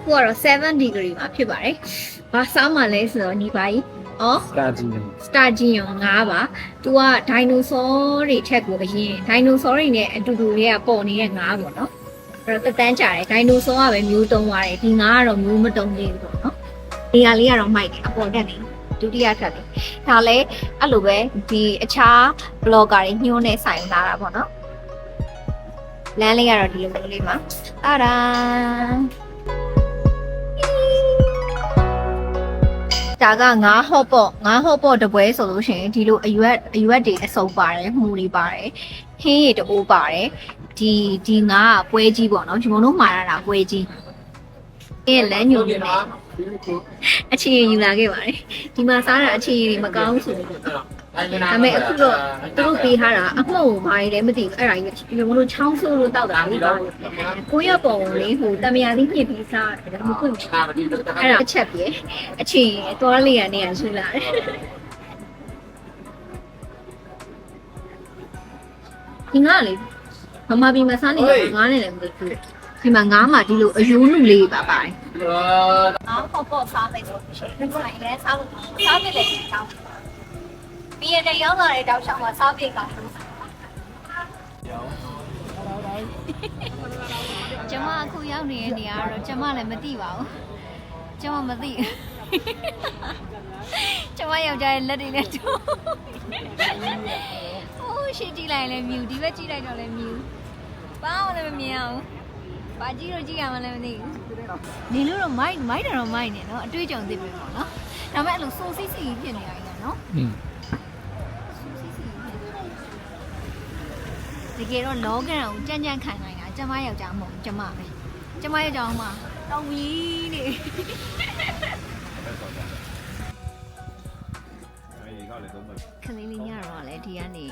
အခုကတော့7 degree မှာဖြစ်ပါတယ်ဘာစားမှလဲဆိုတော့ညီပါကြီးအော် star ကြီးရော9ပါသူကဒိုင်နိုဆောတွေထက်ကိုအရင်ဒိုင်နိုဆောတွေနဲ့အတူတူလေးကပေါ်နေတဲ့9ပေါ့နော်အဲ့တော့တန်းကြတယ်ဒိုင်နိုဆောကပဲမျိုးတုံးသွားတယ်ဒီ9ကတော့မျိုးမတုံးသေးဘူးပေါ့နော်ဒီဟာလေးကတော့မိုက်တယ်အပေါ်တက်တယ်ဒုတိယထပ်တယ်ဒါလည်းအဲ့လိုပဲဒီအခြား blogger တွေညှိုးနေဆိုင်လာတာပေါ့နော်လမ်းလေးကတော့ဒီလိုမျိုးလေးပါတာဒါကငါးဟော့ပေါ့တပွဲဆိုလို့ရှိရင်ဒီလိုအရွက်တွေအစုံပါတယ်မှုတွေပါတယ်ဟင်းရည်တိုးပါတယ်ဒီငါးကပွဲကြီးပေါ့နော်ဒီမုံတို့မှာရတာပွဲကြီးအဲ့လမ်းညိုနေအခြေရယူလာခဲ့ပါတယ်ဒီမှာစားတာအခြေရမကောင်းဆိုလို့ဒါပေမဲ့အခုတော့သူတို့ပေးထားတာအမှုန့်ဘာတွေလဲမသိဘူးအဲ့ဒါကြီးဒီလိုချောင်းဆိုးလို့တောက်တာလေးပါကိုရပုံလေးဟိုတမယာလေးညှစ်ပြီးစားတယ်မခွင့်ဘူးအဲ့ဒါအချက်ပြအခြေသွားလေးရနေရရှိလာတယ်ဒီငါလေးမမပြီးမစားနေတော့ငါနဲ့လည်းမသိဘူးဒီမှာငါးမှာဒီလိုအယိုးနုလေးပါပါတယ်ငါဟောပေါ့စားမယ်ဆိုရှင်ဒီမှာလည်းစားလို့စားမယ်လည်းစားပြီးရတဲ့ရောက်လာတဲ့တောက်ချောင်းမှာစားပြေကကျမအခုရောက်နေတဲ့နေရာကတော့ကျမလည်းမသိပါဘူးကျမမသိကျမယောက်ျားရဲ့လက်တွေနဲ့တူဟိုးရှေ့ကြည့်လိုက်လည်းမြူဒီဘက်ကြည့်လိုက်တော့လည်းမြူဘာမှလည်းမမြင်အောင်ဘာကြည့်လို့ကြည့်ရမှလည်းမသိဘူးနေလို့တော့မိုက်တော့မိုက်နေနော်အတွေ့အကြုံသိပြီပေါ့နော်ဒါပေမဲ့အဲ့လိုစိုးစိတ်ဖြစ်နေရရင်နော်တကယ်တော့လောကန်ကိုကြမ်းခံနိုင်တာကျမယောက်ျားမဟုတ်ကျမပဲကျမယောက်ျားမှတောင်းကြီးနေခလေးလေးညတော့လေဒီကနေ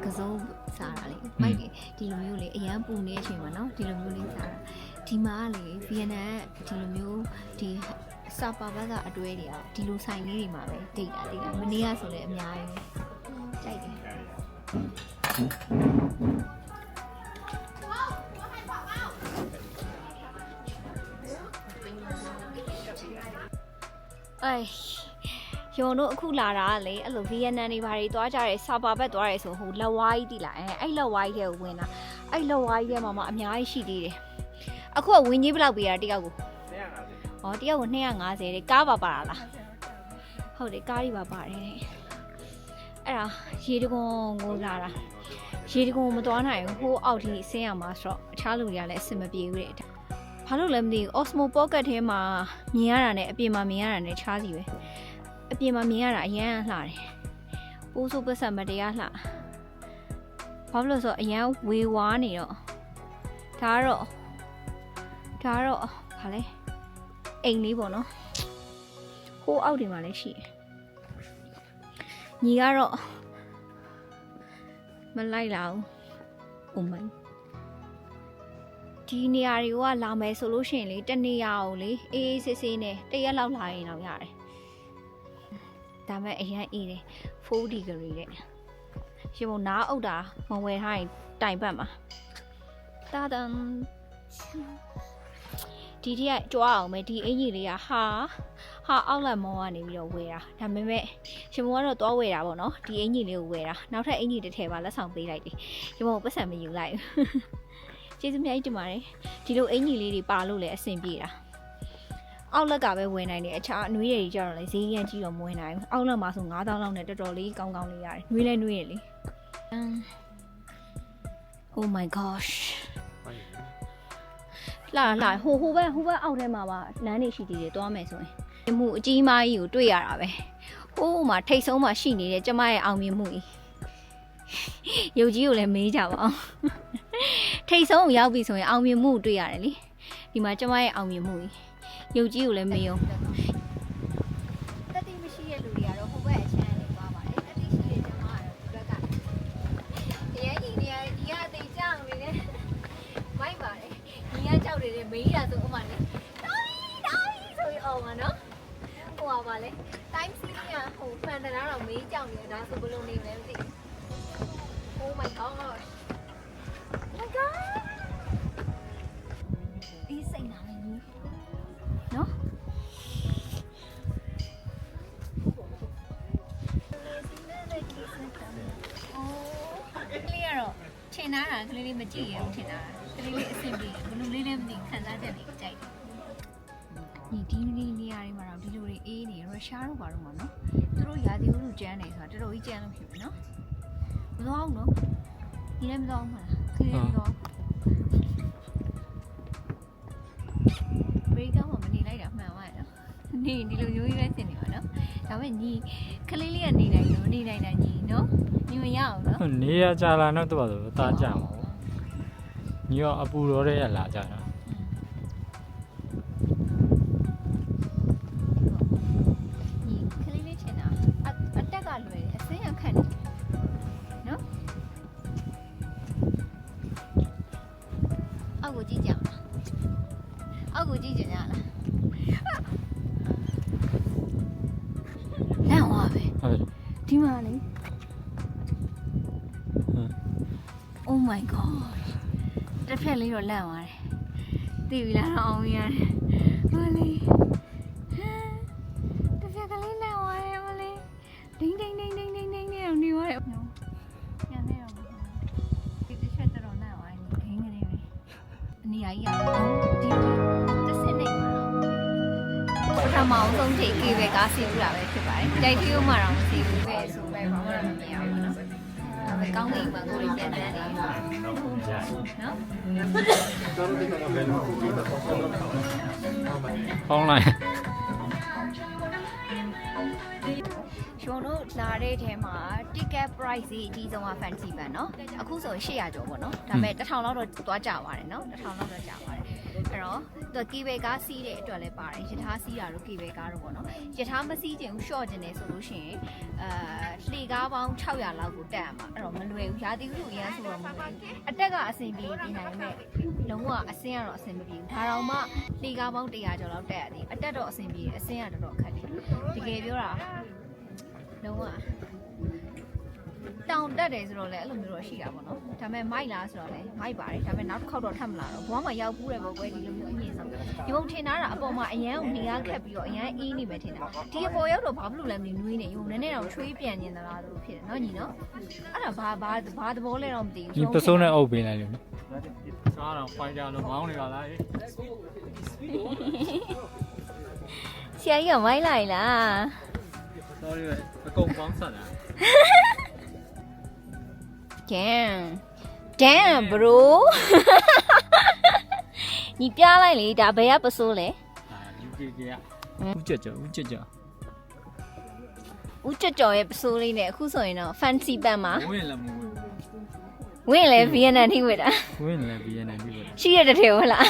ကစိုးစားတာလေမိုက်တယ်ဒီလိုမျိုးလေအရန်ပူနေတဲ့အချိန်မှာနော်ဒီလိုမျိုးလေးစားတာဒီမှာလေဗီယက်နမ်ဒီလိုမျိုးဒီစာပါဘတ်ကအတွဲတွေကဒီလိုဆိုင်လေးတွေမှာပဲဒိတ်တာမနေ့ကဆိုလည်းအများကြီးကြိုက်တယ်အေးရုံတို့အခုလာတာလေအဲ့လိုဗီယက်နမ်တွေဘာတွေသွားကြတယ်စာပါဘတ်သွားတယ်ဆိုဟိုလက်ဝါးကြီးတိလာအဲ့လက်ဝါးကြီးထဲကိုဝင်တာအဲ့လက်ဝါးကြီးထဲမှာအများကြီးရှိသေးတယ်အခုကဝင်းကြီးဘယ်လောက်ပေးတာတယောက်ကို250ဟောတယောက်ကို250တဲ့ကားပါပါလားဟုတ်တယ်ကားကြီးပါပါတယ်တဲ့အဲ့ဒါရေတကွန်ကိုလာတာရေတကွန်မသွားနိုင်ဘူးဟိုးအောက်ထိဆင်းရမှာဆိုတော့အခြားလူတွေကလည်းအဆင်မပြေဘူးတဲ့ဘာလို့လဲမသိဘူး Osmo Pocket ထဲမှာမြင်ရတာနဲ့အပြင်မှာမြင်ရတာနဲ့ခြားစီပဲအပြင်မှာမြင်ရတာအရန်လှတယ်ပိုးစိုးပတ်ဆက်မတရားလှဘာလို့လဲဆိုတော့အရန်ဝေဝါးနေတော့ဒါကတော့ဘာလဲအိမ်လေးပေါ့နော်ဟိုးအောက်တွေမှာလည်းရှိတယ်ညီကတော့မလိုက်လာဘူး။အိုမိုင်းဒီနေရာတွေကလာမယ်ဆိုလို့ရှိရင်လေတနေရာကိုလေအေးဆေးဆေးနဲ့တရက်လောက်လာရင်တော့ရတယ်။ဒါမဲ့အရင်အေးတယ်4 degree တဲ့။ရှင်မနားအုပ်တာမဝယ်ထားရင်တိုင်ပတ်မှာ။တာတန်ဒီတည်းကကြွားအောင်မယ်ဒီအင်ကြီးလေးကဟာအောက်လက်မောင်းကနေပြီးတော့ဝယ်တာဒါပေမဲ့ရှင်မကတော့သွားဝယ်တာပေါ့နော်ဒီအင်ကြီးလေးကိုဝယ်တာနောက်ထပ်အင်ကြီးတစ်ထည်ပါလက်ဆောင်ပေးလိုက်တယ်ရှင်မကပတ်စံမယူလိုက်ကျေးဇူးများကြီးတင်ပါတယ်ဒီလိုအင်ကြီးလေးတွေပါလို့လည်းအဆင်ပြေတာအောက်လက်ကပဲဝယ်နိုင်တယ်အခြားအနွေးတွေကြတော့လေဈေးရန်ကြီးတော့မဝယ်နိုင်ဘူးအောက်လက်မှာဆို9000လောက်နဲ့တော်တော်လေးကောင်းလေးရတယ်နွေးလဲနွေးရလေOh my goshလာဟိုဘက်အောက်ထဲမှာပါလမ်းနေရှိသေးတယ်သွားမယ်ဆိုရင်မှုအကြီးမားကြီးကိုတွေ့ရတာပဲဟိုးမှာထိတ်ဆုံးမှာရှိနေတဲ့ကျမရဲ့အောင်မြင်မှုကြီးရုပ်ကြီးကိုလည်းမေးကြပါအောင်ထိတ်ဆုံးကိုရောက်ပြီဆိုရင်အောင်မြင်မှုတွေ့ရတယ်လေဒီမှာကျမရဲ့အောင်မြင်မှုကြီးရုပ်ကြီးကိုလည်းမေးအောင်တက်တိမရှိတဲ့လူတွေကတော့ဟိုဘက်အချမ်းနေသွားပါတယ်တက်တိရှိတဲ့ကျမကတော့ဒီဘက်ကတရားကြီးနေရာဒီကအသေးကြောင်နေတယ်မိုက်ပါတယ်ညီကကြောက်တယ်မေးတာဆိုဥမာလေတိုင်းဆိုရင်အောင်ပါနော်ဟိုပါလေတိုင်းစီးကဟိုဖန်တနာတော့မေးကြောက်နေတာဆိုဘယ်လိုနေမလဲမသိ Oh my god Oh my god ဒီစိတ်နာနေ လေးကတော့ထင်သားတာကလေးလေးမကြည့်ရဘူးထင်သားတာကလေးလေးအဆင်ပြေဘလူးလေးလည်းမသိခံစားချက်လေးကြိုက်တယ်ဒီနေရာတွေမှာတော့ဒီလိုတွေအေးနေရုရှားတို့ဘာလို့မနော်သူတို့ရာသီဥတုကျန်းနေဆိုတာတော်တော်ကြီးကျန်းလို့ဖြစ်ပြီနော်မသွားအောင်နော်ဒီလည်းမသွားအောင်မလားကလေးမသွားဘယ်ကောင်မှမနေလိုက်တာမှန်ပါရဲ့နော်နေဒီလိုရိုးရိုးပဲဆင်နေပါနော်ဒါပေမဲ့ညီကလေးလေးကနေနိုင်လို့နေနိုင်တာညီနော်ညီမရအောင်နော်နေရကြလာတော့တော့တားကြမှာညီရောအပူရောတဲ့ရလာကြတာညီကလေးလေးချင်တာအတက်ကလွယ်တယ်အစင်းရခတ်နေနော်အောက်ကိုကြည့်ကြအောင်အောက်ကိုကြည့်ကြရလားလမ်းဝါပဲဟုတ်ဒီမှာလေ Oh my god တစ်ဖက်လေးတော့လန့်သွားတယ်သိပြီလားတော့အောင်ရတယ်မလေးတစ်ဖက်ကလေးလန့်သွားတယ်မလေးဒိန်းဒိန်းဒိန်းဒိန်းဒိန်းဒိန်းနဲ့တော့နေသွားတယ်ညနေတော့ဒီတစ်ချက်တော့လန့်သွားတယ်ဒိန်းကနေပဲအနေအကြီးရဒီတစ်စက်နေမှာတော့ပထမအောင်ဆုံးချိန်ကေပဲကားစီးပြတာပဲဖြစ်ပါတယ်ကြိုက်သေးဦးမှာတော့မစီးဘူးပဲဆိုပဲဘာမှမမြင်အောင်နော်ကောင်းကင်မှာကိုယ်ပြန်ပြန်နေနော်ပေါင်းလိုက်ကျွန်တော်တို့လာတဲ့ထဲမှာ ticket price ကြီးအကြီးဆုံးက fancy band เนาะအခုဆို800ကျော်ပေါ့เนาะဒါပေမဲ့1000လောက်တော့သွားကြပါတယ်เนาะ1000လောက်တော့ကြပါတယ်အဲ့တော့သူကီဘေကားစီးတဲ့အတွက်လည်းပါတယ်ယထာစီးတာတို့ကီဘေကားတို့ပေါ့เนาะယထာမစီးခြင်း short ခြင်းနေဆိုလို့ရှိရင်လှေကားပေါင်း600လောက်ကိုတက်ရမှာအဲ့တော့မလွယ်ဘူးရာသီဥတုအရင်ဆိုတော့မလွယ်ဘူးအတက်ကအဆင်ပြေနေနိုင်မဲ့လုံးဝအဆင်းကတော့အဆင်မပြေဘူးဒါတော့မှလှေကားပေါင်း100ကျော်လောက်တက်ရသည်အတက်တော့အဆင်ပြေအဆင်းကတော်တော်ခက်တယ်တကယ်ပြောတာလုံးဝတောင်တက်တယ်ဆိုတော့လည်းအဲ့လိုမျိုးတော့ရှိတာပေါ့နော်ဒါပေမဲ့မိုက်လားဆိုတော့လည်းမိုက်ပါတယ်ဒါပေမဲ့နောက်တစ်ခေါက်တော့ထပ်မလာတော့ဘွားမှာရောက်ဘူးတယ်ပေါ့ကွယ်ဒီလိုမျိုးအမြင့်ဆုံးဒီဘုံထင်ထားတာအပေါ်မှာအရန်ကိုနေရခက်ပြီးတော့အရန်အေးနေမယ်ထင်တာဒီအပေါ်ရောက်တော့ဘာဖြစ်လို့လဲမသိနွေးနေရုံနည်းနည်းတော့ချွေးပြန်နေသလားလို့ဖြစ်တယ်နော်ညီနော်အဲ့ဒါဘာသဘောလဲတော့မသိဘူးဒီပစိုးနဲ့အုပ်ပေးလိုက်လို့စားတော့ဖိုင်ကြလို့မောင်းနေပါလားဆရာကြီးကမိုက်လိုက်လား sorry အကုန်ပေါင်းဆက်တာdamn bro ညီပြလိုက်လေဒါဘယ်ကပစိုးလဲUKကဦးကြကြောဦးကြကြော်ရဲ့ပစိုးလေးနဲ့အခုဆိုရင်တော့ fancy ပန်းမှာဝင်လည်းမဝင်လဲ VNN ထိဝေးတာဝင်လည်း VNN ထိဝေးတာရှိရတဲ့ထဲဟုတ်လား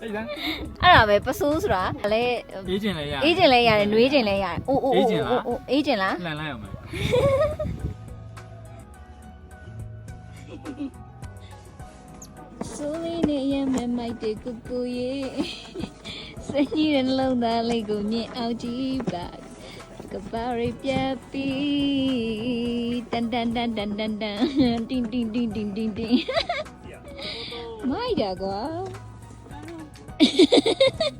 အဲ့ဒါပဲပစိုးဆိုတာလည်းအေးကျင်လည်းရတယ်အေးကျင်လည်းရတယ်နှွေးကျင်လည်းရတယ်အိုးအေးကျင်လားလှန်လိုက်အောင်မယ်ဆိုလေးနဲ့ရမ်းမိုက်တဲ့ကိုကိုရဲ့စကြီးတဲ့လုံးသားလေးကိုမြင်အောင်ကြည့်ပါကဘာရီပြပြီးတန်တင်းတင်းမိုက်တာကွာ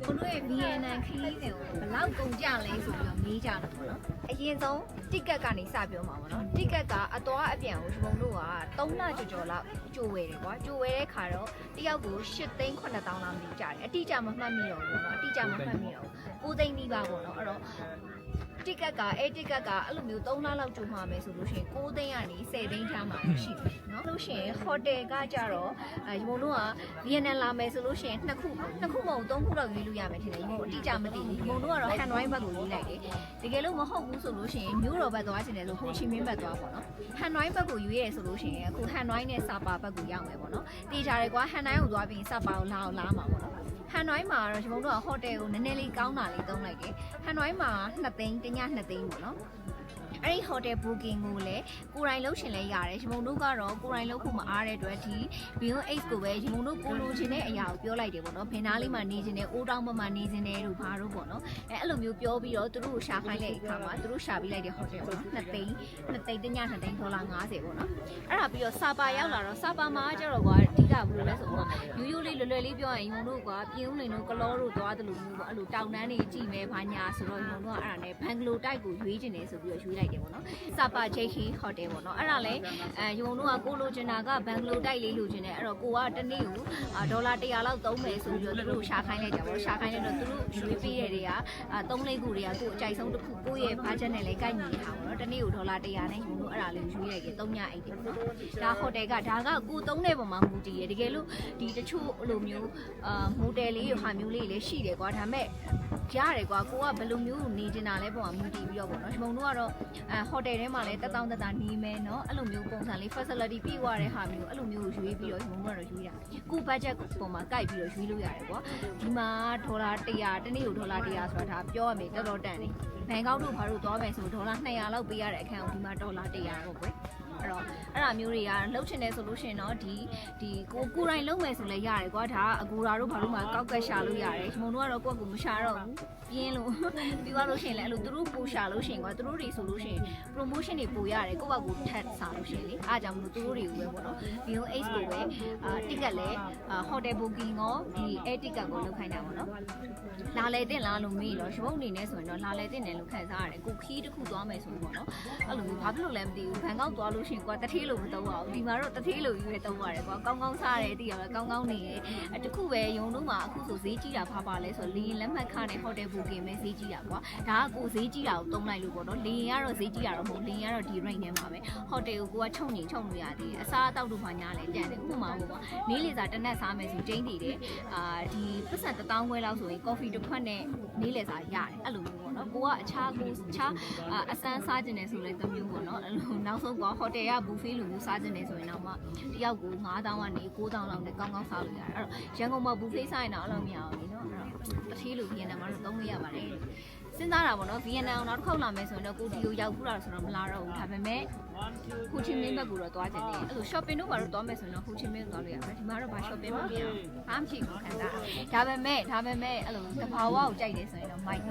ဘလို့ရဲ့ VNN ခရီးတွေကိုဘလောက်ကုန်ကြလဲဆိုပြီးတော့မေးကြတယ်ပေါ့နော်အရင်ဆုံး ticket ကနေစပြောမှာပေါ့နော် ticket ကအသွားအပြန်ကိုဒီပုံတို့က3လကျော်လောက်ကြိုဝယ်တယ်ကွာကြိုဝယ်တဲ့ခါတော့တယောက်ကို8,900,000လောက်နေကြတယ်အတိအကျမမှတ်မိတော့ဘူးနော်အတိအကျမမှတ်မိတော့9သိန်းနီးပါပေါ့နော်အဲ့တော့ticket ကအဲ့လိုမျိုး3လလောက်ကြိုမှာမယ်ဆိုလို့ရှိရင်9သိန်းကနေ10သိန်းထားမှာရှိတယ်เนาะလို့ရှိရင် hotel ကကြတော့ဒီဘုံတို့က VNN လာမယ်ဆိုလို့ရှိရင်2ခုမဟုတ်3ခုလောက်ရွေးလို့ရမယ်ထင်တယ်ဒီဘုံအတိအကျမသိဘူးဒီဘုံတို့ကတော့ Hanoi ဘက်ကိုရွေးလိုက်တယ်တကယ်လို့မဟုတ်ဘူးဆိုလို့ရှိရင်မြို့တော်ဘက်သွားချင်တယ်ဆိုဟိုချီမင်းဘက်သွားပေါ့နော် Hanoi ဘက်ကိုရွေးရဆိုလို့ရှိရင်အခု Hanoi နဲ့ Sapa ဘက်ကိုရောက်မယ်ပေါ့နော်တေးကြတယ်ကွာ Hanoi ကိုသွားပြီး Sapa ကိုလာမှာပေါ့နော်Hanoi မှာတော့ဒီဘုံတို့က hotel ကိုနည်းနည်းလေးကောင်းတာလေးသုံးလိုက်တယ် Hanoi မှာ2သိန်းတည2သိန်းပေါ့နော်အဲ့ဒီ hotel booking ကိုလည်းကိုယ်တိုင်လုပ်ရှင်လဲရတယ်ရှင်မုံတို့ကတော့ကိုယ်တိုင်လုပ်ဖို့မအားတဲ့အတွက်ဒီ Bion8 ကိုပဲရှင်မုံတို့ကိုလိုချင်တဲ့အရာကိုပြောလိုက်တယ်ပေါ့နော်ဘယ်နားလေးမှာနေချင်တယ်အိုးတောင်းဘက်မှာနေချင်တယ်တို့ဘာတို့ပေါ့နော်အဲ့လိုမျိုးပြောပြီးတော့သူတို့ကိုရှာခိုင်းလိုက်တဲ့အခါမှာသူတို့ရှာပေးလိုက်တဲ့ hotel ပေါ့နော်2သိန်းတည2သိန်းဒေါ်လာ50ပေါ့နော်အဲ့ဒါပြီးတော့ Sapa ရောက်လာတော့ Sapa မှာကျတော့ကွာအဓိကဘယ်လိုလဲဆိုတော့ရိုးရိုးလေးလွယ်လွယ်လေးပြောရင်ရှင်မုံတို့ကွာပြင်းဦးလင်တို့ကလောတို့သွားတယ်လို့မျိုးပေါ့အဲ့လိုတောင်တန်းတွေကြည့်မယ်ဘာညာဆိုတော့ရှင်မုံတို့ကအဲ့ဒါနဲ့ဘန်ဂလိုတိုက်ကိုရွေးချင်တယ်ဆိုပြီးတော့ရွေးလိုက် တယ်ပေါ့နော်စပါဂျိတ်ဟီဟိုတယ်ပေါ့နော်အဲ့ဒါလည်းယုံတို့ကကိုလိုချင်တာကဘန်ဂလိုတိုက်လေးလိုချင်တယ်အဲ့တော့ကိုကတနေ့ကိုဒေါ်လာ100လောက်သုံးမယ်ဆိုပြီးတော့သူတို့ရှာခိုင်းလိုက်ကြပါတော့ရှာခိုင်းလိုက်တော့သူတို့ရွေးပေးတဲ့တွေက3လေးခုတွေကကိုအကြိုက်ဆုံးတစ်ခုကိုရဲ့ budget နဲ့လည်းကိုက်ညီနေတာပေါ့နော်တနေ့ကိုဒေါ်လာ100နဲ့ယုံတို့အဲ့ဒါလေးရွေးလိုက်တယ်3ညအိတ်တယ်ပေါ့နော်ဒါဟိုတယ်ကဒါကကိုသုံးတဲ့ပုံမှာမူတည်ရတကယ်လို့ဒီတချို့လိုမျိုးမူတယ်လေးဟာမျိုးလေးလည်းရှိတယ်ကွာဒါပေမဲ့ရတယ်ကွာကိုကဘယ်လိုမျိုးနေတင်တာလဲပုံမှာမူတည်ပြီးတော့ပေါ့နော်ဒီပုံတို့ကတော့ဟိုတယ်ထဲမှာလည်း1000တက်တာနေမယ်နော်အဲ့လိုမျိုးပုံစံလေး facility ပြည့်ဝတဲ့ဟာမျိုးအဲ့လိုမျိုးကိုရွေးပြီးတော့ဒီပုံတို့ကတော့ရွေးတာကို budget ပုံမှာကိုက်ပြီးတော့ရွေးလို့ရတယ်ကွာဒီမှာဒေါ်လာ100တနေ့ကိုဒေါ်လာ100ဆိုတာဒါပြောရမယ်တော်တော်တန်နေဘန်ကောက်တို့ဘာလို့သွားမယ်ဆိုဒေါ်လာ200လောက်ပေးရတဲ့အခန်းကိုဒီမှာဒေါ်လာ100ပေါ့ကွယ်အဲ့တော့အဲ့ဒါမျိုးတွေကလှုပ်ချင်တယ်ဆိုလို့ရှိရင်တော့ဒီကိုယ်တိုင်လုံးမယ်ဆိုလည်းရတယ်ကွာဒါအကူရာတို့ဘာလို့မှကောက်ကက်ရှာလို့ရတယ်ဒီမုံတို့ကတော့ကိုယ့်ကိုမရှာတော့ဘူးပြင်းလို့ပြီးသွားလို့ရှိရင်လည်းအဲ့လိုသူတို့ပို့ရှာလို့ရှိရင်ကွာသူတို့တွေဆိုလို့ရှိရင် promotion တွေပို့ရတယ်ကိုယ့်ဘက်ကိုထပ်စားလို့ရှိရင်လေအားကြောင့်မလို့သူတို့တွေကိုပဲပေါ့နော်ဒီ H ကိုပဲ ticket လဲ hotel booking ရောဒီ air ticket ကိုလုပ်ခိုင်းတာပေါ့နော်လာလေတင်လားလို့မေးတော့ရုံးအနေနဲ့ဆိုရင်တော့လာလေတင်တယ်လို့ခံစားရတယ်ကိုခီးတစ်ခုသွားမယ်ဆိုရင်ပေါ့နော်အဲ့လိုဘာဖြစ်လို့လဲမသိဘူးဘန်ကောက်သွားလို့ရှိရင်ကွာတထေးလို့မသုံးပါဘူးဒီမှာတော့တထေးလို့ယူရဲသုံးရတယ်ကွာကောင်းကောင်းစားတယ်သိရမလားကောင်းကောင်းနေတယ်တခုပဲရုံတို့မှာအခုဆိုဈေးကြီးတာဘာလဲဆိုလေရင်လက်မှတ်ခနဲ့ hotel booking ပဲဈေးကြီးတာကွာဒါကကိုဈေးကြီးတာကိုသုံးလိုက်လို့ပေါ့နော်လေရင်ကတော့ဈေးကြီးတာတော့မဟုတ်လေရင်ကတော့ဒီ range ထဲမှာပဲ hotel ကိုကချုပ်လို့ရသေးတယ်အစားအသောက်တို့ဘာညာလဲတန်တယ်ဥပမာပေါ့နေလေစာတစ်နက်စားမယ်ဆိုကျင်းတည်တယ်ဒီပတ်စံ1000ခွဲလောက်ဆိုရင် coffee တစ်ခွက်နဲ့နေလေစာရတယ်အဲ့လိုမျိုးပေါ့နော်ကိုကအခြားအစမ်းစားကျင်တယ်ဆိုလဲတစ်မျိုးပေါ့နော်အဲ့လိုနောက်ဆုံးက hotel က buffet လိုမျိုးစားကျင်တယ်ဆိုရင်တော့မှတယောက်ကို9000ကနေ9000လောက်နဲ့ကောင်းကောင်းစားလို့ရတယ်အဲ့တော့ရန်ကုန်မှာ buffet စားရင်တော့အဲ့လိုမရဘူးလေနော်အဲ့တော့တစ်ထီးလိုဗီယက်နမ်မှာတော့သုံးလို့ရပါတယ်စဉ်းစားတာပေါ့နော်ဗီယက်နမ်နောက်တစ်ခေါက်လာမယ်ဆိုရင်တော့ကိုဒီကိုရောက်ဘူးလားဆိုတော့မလာတော့ဘူးဒါပေမဲ့ဟိုချီမင်းဘက်ကိုတော့သွားကြတယ်အဲ့လို shopping တို့ဘာလို့သွားမယ်ဆိုရင်တော့ဟိုချီမင်းသွားလို့ရတယ်ဒီမှာတော့ဘာ shopping မဖြစ်ဘူးဘာမှမရှိဘူးခံစားဒါပေမဲ့အဲ့လိုတဘာဝကိုကြိုက်တယ်ဆိုရင်တော့ mic